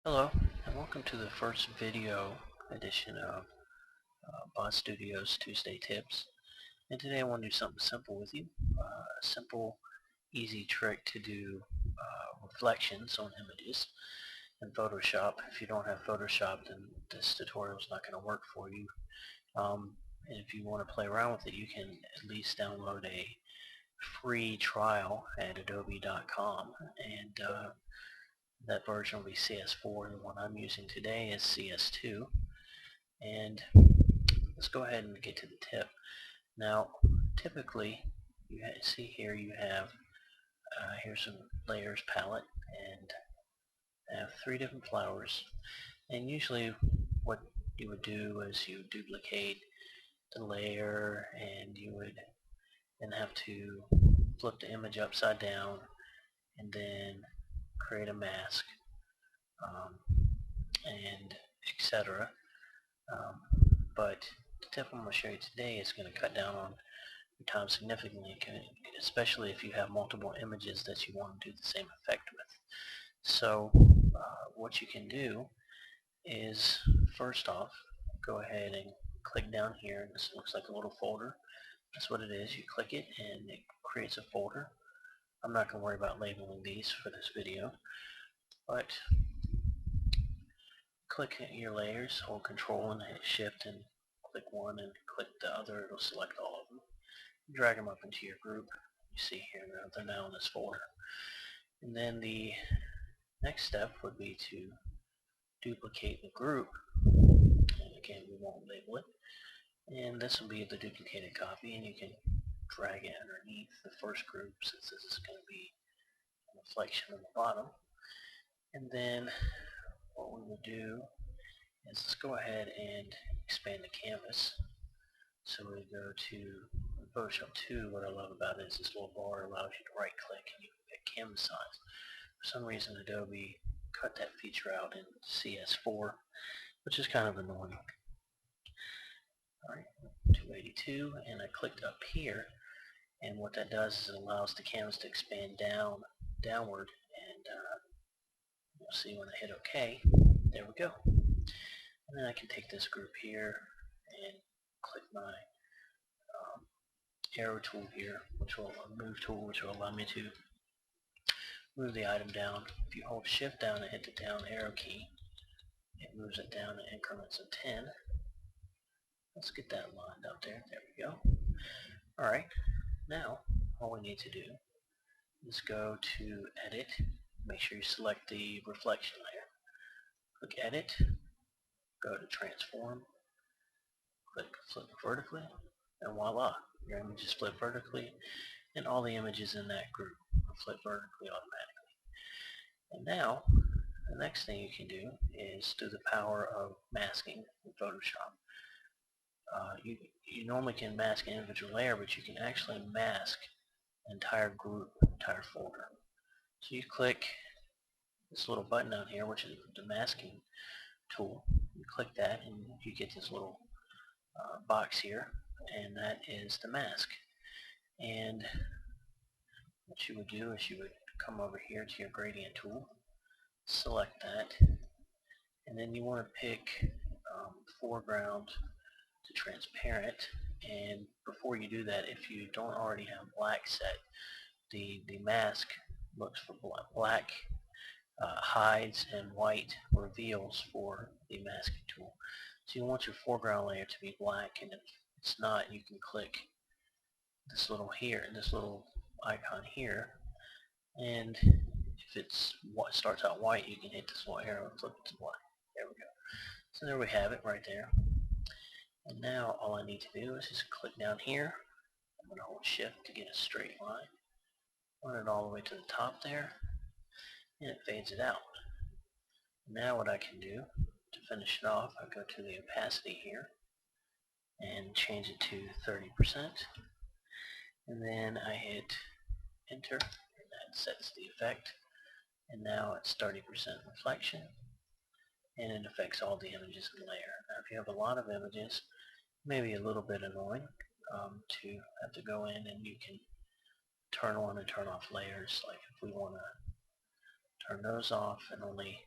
Hello, and welcome to the first video edition of Bot Studios Tuesday Tips. And today I want to do something simple with you. A simple, easy trick to do reflections on images in Photoshop. If you don't have Photoshop, then this tutorial is not going to work for you. And if you want to play around with it, you can at least download a free trial at adobe.com and that version will be CS4. The one I'm using today is CS2. And let's go ahead and get to the tip. Now, typically, you see here you have, here's some layers palette, and I have 3 different flowers. And usually what you would do is you duplicate the layer, and you would then have to flip the image upside down and then create a mask, um, and etc. Um, but the tip I'm going to show you today is going to cut down on your time significantly, especially if you have multiple images that you want to do the same effect with. So what you can do is, first off, go ahead and click down here. This looks like a little folder. That's what it is. You click it and it creates a folder. I'm not going to worry about labeling these for this video, but click your layers, hold control and hit shift and click one and click the other. It'll select all of them. Drag them up into your group. You see here now they're now in this folder. And then the next step would be to duplicate the group. And again, we won't label it. And this will be the duplicated copy, and you can drag it underneath the first group, since this is going to be a reflection on the bottom. And then what we will do is let's go ahead and expand the canvas. So we go to Photoshop 2. What I love about it is this little bar allows you to right click and you can pick canvas size. For some reason Adobe cut that feature out in CS4, which is kind of annoying. Alright, 282, and I clicked up here, and what that does is it allows the canvas to expand downward, and you'll see when I hit OK, there we go. And then I can take this group here and click my arrow tool here, which will move tool, which will allow me to move the item down. If you hold shift down and hit the down arrow key, it moves it down in increments of 10. Let's get that lined up there. There we go. Alright, now all we need to do is go to edit. Make sure you select the reflection layer. Click edit, go to transform, click flip vertically, and voila, your image is flipped vertically, and all the images in that group are flipped vertically automatically. And now the next thing you can do is through the power of masking in Photoshop. You normally can mask an individual layer, but you can actually mask an entire group, entire folder. So you click this little button down here, which is the masking tool. You click that and you get this little box here, and that is the mask. And what you would do is you would come over here to your gradient tool, select that, and then you want to pick foreground to transparent. And before you do that, if you don't already have black set, the mask looks for black hides and white reveals for the masking tool. So you want your foreground layer to be black, and if it's not, you can click this little icon here, and if it's what starts out white, you can hit this little arrow and flip it to black. There we go. So there we have it right there. And now all I need to do is just click down here. I'm going to hold shift to get a straight line. Run it all the way to the top there, and it fades it out. Now what I can do to finish it off, I go to the opacity here and change it to 30%, and then I hit enter, and that sets the effect, and now it's 30% reflection, and it affects all the images in the layer. Now if you have a lot of images, maybe a little bit annoying to have to go in, and you can turn on and turn off layers. Like if we want to turn those off and only